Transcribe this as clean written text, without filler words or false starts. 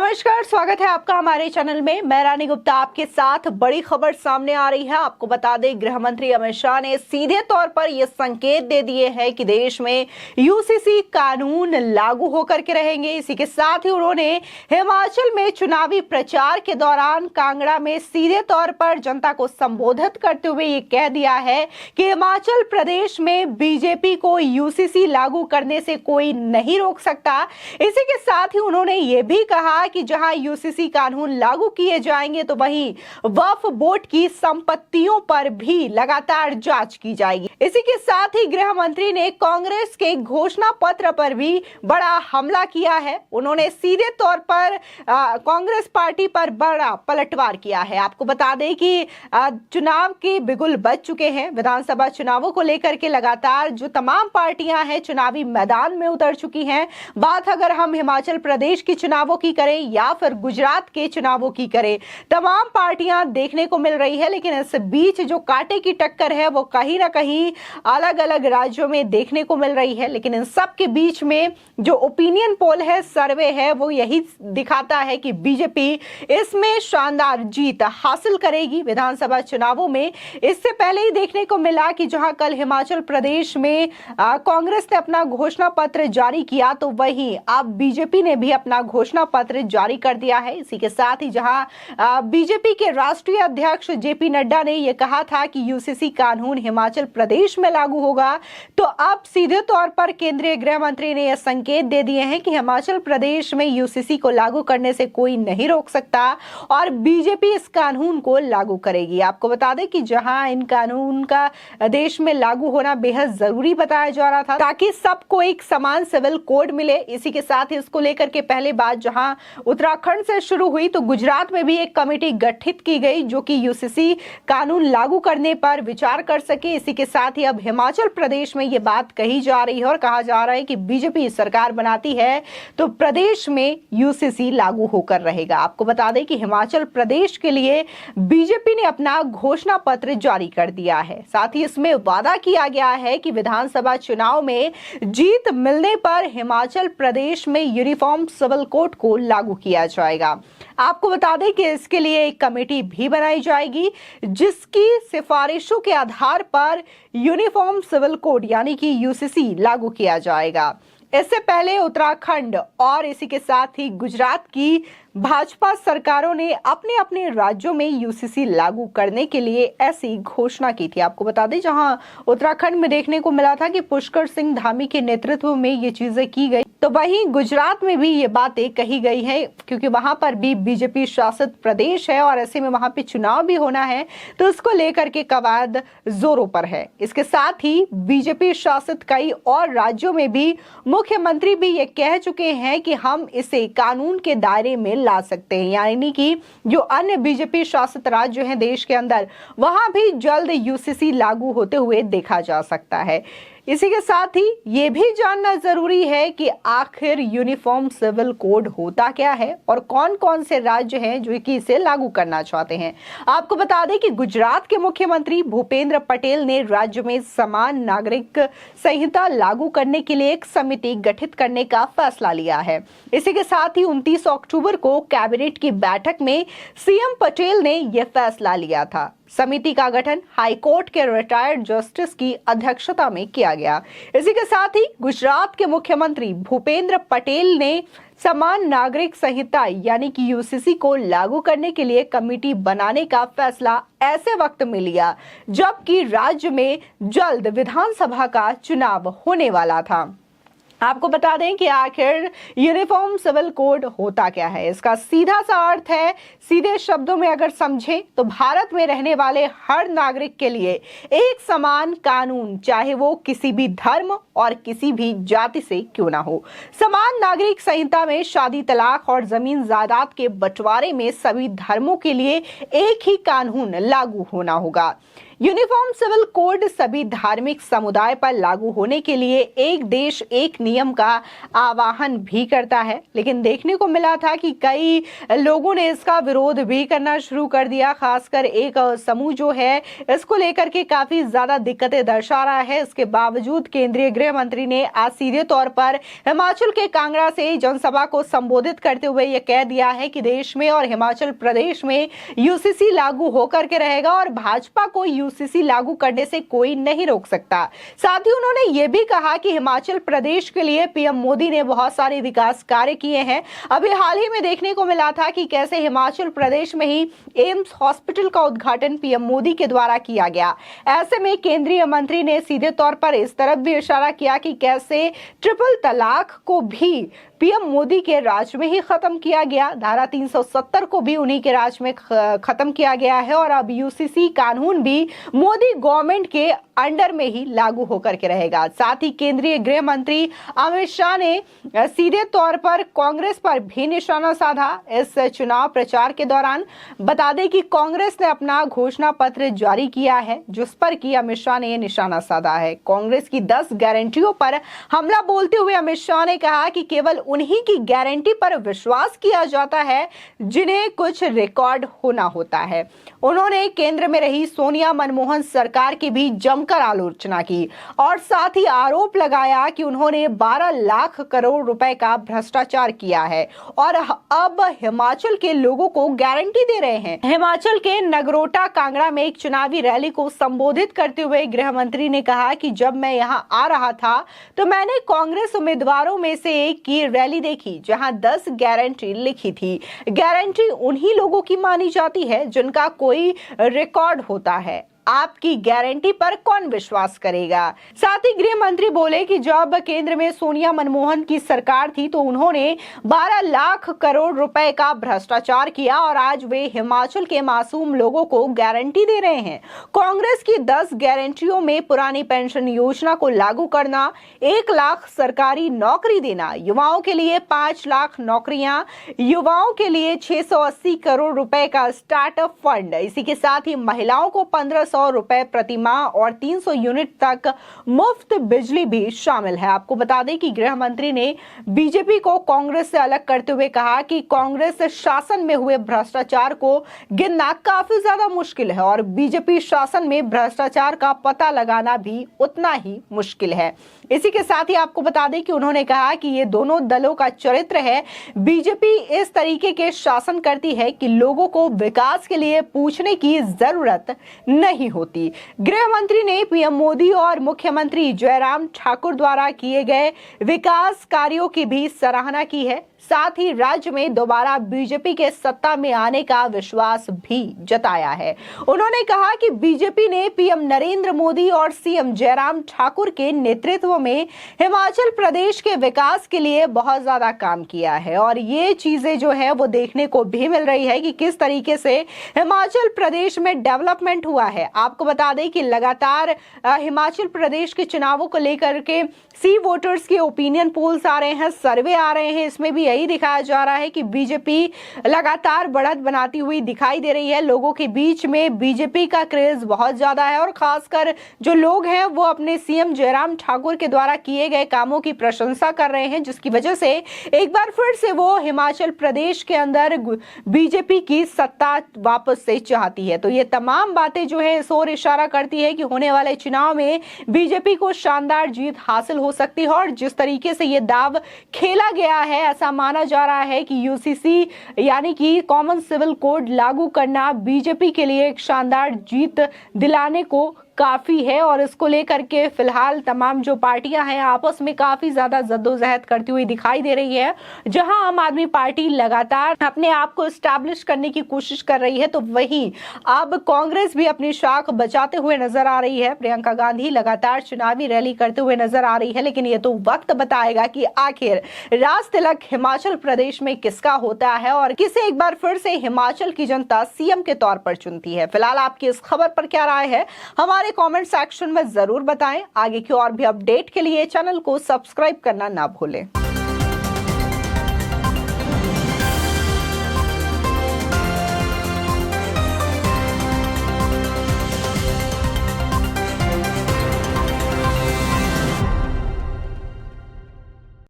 नमस्कार, स्वागत है आपका हमारे चैनल में। मैं रानी गुप्ता आपके साथ। बड़ी खबर सामने आ रही है। आपको बता दें, गृह मंत्री अमित शाह ने सीधे तौर पर यह संकेत दे दिए हैं कि देश में यूसीसी कानून लागू होकर के रहेंगे। इसी के साथ ही उन्होंने हिमाचल में चुनावी प्रचार के दौरान कांगड़ा में सीधे तौर पर जनता को संबोधित करते हुए ये कह दिया है कि हिमाचल प्रदेश में बीजेपी को यूसीसी लागू करने से कोई नहीं रोक सकता। इसी के साथ ही उन्होंने ये भी कहा कि जहां यूसीसी कानून लागू किए जाएंगे तो वहीं वक्फ बोर्ड की संपत्तियों पर भी लगातार जांच की जाएगी। इसी के साथ ही गृह मंत्री ने कांग्रेस के घोषणा पत्र पर भी बड़ा हमला किया है। उन्होंने सीधे तौर पर कांग्रेस पार्टी पर बड़ा पलटवार किया है। आपको बता दें कि चुनाव के बिगुल बज चुके हैं। विधानसभा चुनावों को लेकर के लगातार जो तमाम पार्टियां हैं चुनावी मैदान में उतर चुकी हैं। बात अगर हम हिमाचल प्रदेश के चुनावों की करें या फिर गुजरात के चुनावों की करें, तमाम पार्टियां देखने को मिल रही है। लेकिन इस बीच जो कांटे की टक्कर है वो कहीं ना कहीं अलग अलग राज्यों में देखने को मिल रही है। लेकिन इन सब के बीच में जो ओपिनियन पोल है, सर्वे है, वो यही दिखाता है कि बीजेपी इसमें शानदार जीत हासिल करेगी विधानसभा चुनावों में। इससे पहले ही देखने को मिला कि जहां कल हिमाचल प्रदेश में कांग्रेस ने अपना घोषणा पत्र जारी किया, तो वहीं अब बीजेपी ने भी अपना घोषणा पत्र जारी कर दिया है। इसी के साथ ही जहां बीजेपी के राष्ट्रीय अध्यक्ष जेपी नड्डा ने यह कहा था कि यूसीसी कानून हिमाचल प्रदेश में लागू होगा, तो अब सीधे तौर पर केंद्रीय गृह मंत्री ने यह संकेत दे दिए हैं कि हिमाचल प्रदेश में यूसीसी को लागू करने से कोई नहीं रोक सकता और बीजेपी इस कानून को लागू करेगी। आपको बता दें कि जहां इन कानून का देश में लागू होना बेहद जरूरी बताया जा रहा था ताकि सबको एक समान सिविल कोड मिले। इसी के साथ ही इसको लेकर के पहले बात जहां उत्तराखंड से शुरू हुई, तो गुजरात में भी एक कमेटी गठित की गई जो कि यूसीसी कानून लागू करने पर विचार कर सके। इसी के साथ ही अब हिमाचल प्रदेश में ये बात कही जा रही है और कहा जा रहा है कि बीजेपी सरकार बनाती है तो प्रदेश में यूसीसी लागू होकर रहेगा। आपको बता दें कि हिमाचल प्रदेश के लिए बीजेपी ने अपना घोषणा पत्र जारी कर दिया है। साथ ही इसमें वादा किया गया है कि विधानसभा चुनाव में जीत मिलने पर हिमाचल प्रदेश में यूनिफॉर्म सिविल कोड को लागू किया जाएगा। आपको बता दें कि इसके लिए एक कमेटी भी बनाई जाएगी जिसकी सिफारिशों के आधार पर यूनिफॉर्म सिविल कोड यानी कि यूसीसी लागू किया जाएगा। इससे पहले उत्तराखंड और इसी के साथ ही गुजरात की भाजपा सरकारों ने अपने अपने राज्यों में यूसीसी लागू करने के लिए ऐसी घोषणा की थी। आपको बता दें, जहां उत्तराखंड में देखने को मिला था कि पुष्कर सिंह धामी के नेतृत्व में ये चीजें की गई, तो वहीं गुजरात में भी ये बातें कही गई है क्योंकि वहां पर भी बीजेपी शासित प्रदेश है और ऐसे में वहां पे चुनाव भी होना है, तो इसको लेकर के कवायद जोरों पर है। इसके साथ ही बीजेपी शासित कई और राज्यों में भी मुख्यमंत्री भी ये कह चुके हैं कि हम इसे कानून के दायरे में ला सकते हैं, यानी कि जो अन्य बीजेपी शासित राज्य हैं देश के अंदर, वहां भी जल्द यूसीसी लागू होते हुए देखा जा सकता है। इसी के साथ ही ये भी जानना जरूरी है कि आखिर यूनिफॉर्म सिविल कोड होता क्या है और कौन कौन से राज्य हैं जो कि इसे लागू करना चाहते हैं। आपको बता दें कि गुजरात के मुख्यमंत्री भूपेंद्र पटेल ने राज्य में समान नागरिक संहिता लागू करने के लिए एक समिति गठित करने का फैसला लिया है। इसी के साथ ही 29 अक्टूबर को कैबिनेट की बैठक में सीएम पटेल ने यह फैसला लिया था। समिति का गठन हाईकोर्ट के रिटायर्ड जस्टिस की अध्यक्षता में किया गया। इसी के साथ ही गुजरात के मुख्यमंत्री भूपेंद्र पटेल ने समान नागरिक संहिता यानी कि यूसीसी को लागू करने के लिए कमेटी बनाने का फैसला ऐसे वक्त में लिया जबकि राज्य में जल्द विधानसभा का चुनाव होने वाला था। आपको बता दें कि आखिर यूनिफॉर्म सिविल कोड होता क्या है। इसका सीधा सा अर्थ है, सीधे शब्दों में अगर समझें तो भारत में रहने वाले हर नागरिक के लिए एक समान कानून, चाहे वो किसी भी धर्म और किसी भी जाति से क्यों ना हो। समान नागरिक संहिता में शादी, तलाक और जमीन जायदाद के बंटवारे में सभी धर्मों के लिए एक ही कानून लागू होना होगा। यूनिफॉर्म सिविल कोड सभी धार्मिक समुदाय पर लागू होने के लिए एक देश एक नियम का आह्वान भी करता है, लेकिन देखने को मिला था कि कई लोगों ने इसका विरोध भी करना शुरू कर दिया। खासकर एक समूह जो है इसको लेकर के काफी ज्यादा दिक्कतें दर्शा रहा है। इसके बावजूद केंद्रीय गृह मंत्री ने आज सीधे तौर पर हिमाचल के कांगड़ा से जनसभा को संबोधित करते हुए यह कह दिया है कि देश में और हिमाचल प्रदेश में यूसीसी लागू होकर के रहेगा और भाजपा को यूसीसी लागू करने से कोई नहीं रोक सकता। साथ ही उन्होंने यह भी कहा कि हिमाचल प्रदेश के लिए पीएम मोदी ने बहुत सारे विकास कार्य किए हैं। अभी हाल ही में देखने को मिला था कि कैसे हिमाचल प्रदेश में ही एम्स हॉस्पिटल का उद्घाटन पीएम मोदी के द्वारा किया गया। ऐसे में केंद्रीय मंत्री ने सीधे तौर पर इस तरफ भी इशारा किया कि कैसे ट्रिपल तलाक को भी पीएम मोदी के राज में ही खत्म किया गया। धारा 370 को भी उन्हीं के राज में खत्म किया गया है और अब यूसीसी कानून भी मोदी गवर्नमेंट के अंडर में ही लागू होकर के रहेगा। साथ ही केंद्रीय गृह मंत्री अमित शाह ने सीधे तौर पर कांग्रेस पर भी निशाना साधा। इस चुनाव प्रचार के दौरान बता दें कि कांग्रेस ने अपना घोषणा पत्र जारी किया है, जिस पर कि अमित शाह ने निशाना साधा है। कांग्रेस की 10 गारंटियों पर हमला बोलते हुए अमित शाह ने कहा कि केवल उन्हीं की गारंटी पर विश्वास किया जाता है जिन्हें कुछ रिकॉर्ड होना होता है। उन्होंने केंद्र में रही सोनिया मनमोहन सरकार की भी जमकर आलोचना की और साथ ही आरोप लगाया कि उन्होंने 12 लाख करोड़ रुपए का भ्रष्टाचार किया है और अब हिमाचल के लोगों को गारंटी दे रहे हैं। हिमाचल के नगरोटा कांगड़ा में एक चुनावी रैली को संबोधित करते हुए गृह मंत्री ने कहा कि जब मैं यहां आ रहा था तो मैंने कांग्रेस उम्मीदवारों में से एक की रैली देखी जहां 10 गारंटी लिखी थी। गारंटी उन्हीं लोगों की मानी जाती है जिनका कोई रिकॉर्ड होता है। आपकी गारंटी पर कौन विश्वास करेगा। साथ ही गृह मंत्री बोले कि जब केंद्र में सोनिया मनमोहन की सरकार थी तो उन्होंने 12 लाख करोड़ रुपए का भ्रष्टाचार किया और आज वे हिमाचल के मासूम लोगों को गारंटी दे रहे हैं। कांग्रेस की 10 गारंटियों में पुरानी पेंशन योजना को लागू करना, 1 लाख सरकारी नौकरी देना, युवाओं के लिए 5 लाख नौकरियां, युवाओं के लिए 680 करोड़ रुपए का स्टार्टअप फंड, इसी के साथ ही महिलाओं को 1500 रुपए प्रति माह और 300 यूनिट तक मुफ्त बिजली भी शामिल है। आपको बता दें कि गृह मंत्री ने बीजेपी को कांग्रेस से अलग करते हुए कहा कि कांग्रेस शासन में हुए भ्रष्टाचार को गिनना काफी ज्यादा मुश्किल है और बीजेपी शासन में भ्रष्टाचार का पता लगाना भी उतना ही मुश्किल है। इसी के साथ ही आपको बता दें कि उन्होंने कहा कि ये दोनों दलों का चरित्र है। बीजेपी इस तरीके के शासन करती है कि लोगों को विकास के लिए पूछने की जरूरत नहीं होती। गृह मंत्री ने पीएम मोदी और मुख्यमंत्री जयराम ठाकुर द्वारा किए गए विकास कार्यों की भी सराहना की है। साथ ही राज्य में दोबारा बीजेपी के सत्ता में आने का विश्वास भी जताया है। उन्होंने कहा कि बीजेपी ने पीएम नरेंद्र मोदी और सीएम जयराम ठाकुर के नेतृत्व में हिमाचल प्रदेश के विकास के लिए बहुत ज्यादा काम किया है और ये चीजें जो है वो देखने को भी मिल रही है कि किस तरीके से हिमाचल प्रदेश में डेवलपमेंट हुआ है। आपको बता दें कि लगातार हिमाचल प्रदेश के चुनावों को लेकर के सी वोटर्स के ओपिनियन पोल्स आ रहे हैं, सर्वे आ रहे हैं, इसमें भी यही दिखाया जा रहा है कि बीजेपी लगातार बढ़त बनाती हुई दिखाई दे रही है। लोगों के बीच में बीजेपी का क्रेज बहुत ज्यादा है और खासकर जो लोग हैं वो अपने सीएम जयराम ठाकुर के द्वारा किए गए कामों की प्रशंसा कर रहे हैं, जिसकी वजह से एक बार फिर से वो हिमाचल प्रदेश के अंदर बीजेपी की सत्ता वापस से चाहती है। तो ये तमाम बातें जो है इस ओर इशारा करती है कि होने वाले चुनाव में बीजेपी को शानदार जीत हासिल हो सकती है और जिस तरीके से ये दाव खेला गया है ऐसा माना जा रहा है कि यूसीसी यानी कि कॉमन सिविल कोड लागू करना बीजेपी के लिए एक शानदार जीत दिलाने को काफी है और इसको लेकर के फिलहाल तमाम जो पार्टियां हैं आपस में काफी ज्यादा जद्दोजहद करती हुई दिखाई दे रही है। जहां आम आदमी पार्टी लगातार अपने आप को एस्टैब्लिश करने की कोशिश कर रही है तो वहीं अब कांग्रेस भी अपनी शाख बचाते हुए नजर आ रही है। प्रियंका गांधी लगातार चुनावी रैली करते हुए नजर आ रही है, लेकिन ये तो वक्त बताएगा कि आखिर राज तिलक हिमाचल प्रदेश में किसका होता है और किसे एक बार फिर से हिमाचल की जनता सीएम के तौर पर चुनती है। फिलहाल आपकी इस खबर पर क्या राय है हमारे कमेंट सेक्शन में जरूर बताएं। आगे की और भी अपडेट के लिए चैनल को सब्सक्राइब करना ना भूलें।